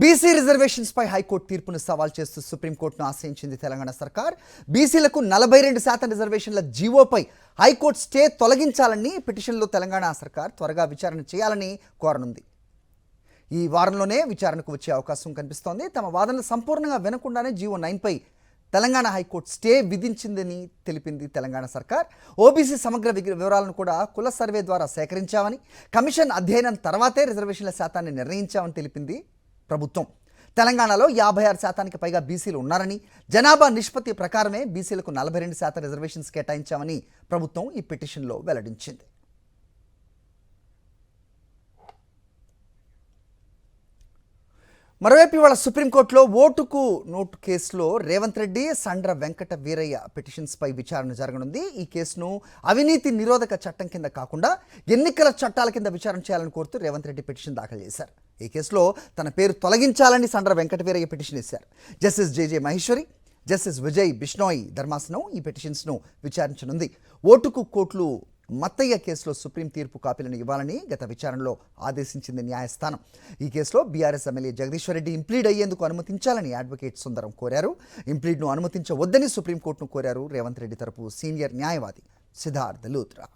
BC reservations పై high court తీర్పును సవాల్ చేస్తూ సుప్రీంకోర్టును ఆశ్రయించింది తెలంగాణ సర్కార్. బీసీలకు 42% రిజర్వేషన్ల జీవోపై హైకోర్టు స్టే తొలగించాలని పిటిషన్లో తెలంగాణ సర్కార్ త్వరగా విచారణ చేయాలని కోరనుంది. ఈ వారంలోనే విచారణకు వచ్చే అవకాశం కనిపిస్తోంది. తమ వాదనలు సంపూర్ణంగా వినకుండానే జీవో 9పై తెలంగాణ హైకోర్టు స్టే విధించిందని తెలిపింది తెలంగాణ సర్కార్. ఓబీసీ సమగ్ర వివరాలను కూడా కుల సర్వే ద్వారా సేకరించామని, కమిషన్ అధ్యయనం తర్వాతే రిజర్వేషన్ల శాతాన్ని నిర్ణయించామని తెలిపింది ప్రభుత్వం. తెలంగాణలో 56% పైగా బీసీలు ఉన్నారని, జనాభా నిష్పత్తి ప్రకారమే బీసీలకు 42% రిజర్వేషన్స్ కేటాయించామని ప్రభుత్వం ఈ పిటిషన్లో వెల్లడించింది. మరోవైపు ఇవాళ సుప్రీంకోర్టులో ఓటుకు నోటు కేసులో రేవంత్ రెడ్డి, సండ్ర వెంకట వీరయ్య పిటిషన్స్పై విచారణ జరగనుంది. ఈ కేసును అవినీతి నిరోధక చట్టం కింద కాకుండా ఎన్నికల చట్టాల కింద విచారణ చేయాలని కోరుతూ రేవంత్ రెడ్డి పిటిషన్ దాఖలు చేశారు. ఈ కేసులో తన పేరు తొలగించాలని సండ్ర వెంకట వీరయ్య పిటిషన్ ఇచ్చారు. జస్టిస్ జేజే మహేశ్వరి, జస్టిస్ విజయ్ బిష్ణోయ్ ధర్మాసనం ఈ పిటిషన్స్ను విచారించనుంది. ఓటుకు కోట్లు మత్తయ్య కేసులో సుప్రీం తీర్పు కాపీలను ఇవ్వాలని గత విచారణలో ఆదేశించింది న్యాయస్థానం. ఈ కేసులో BRS MLA Jagadishwar Reddy implead అయ్యేందుకు అనుమతించాలని అడ్వకేట్ సుందరం కోరారు. ఇంప్లీడ్ను అనుమతించవద్దని సుప్రీంకోర్టును కోరారు రేవంత్ రెడ్డి తరపు సీనియర్ న్యాయవాది సిద్ధార్థ్ లూత్రా.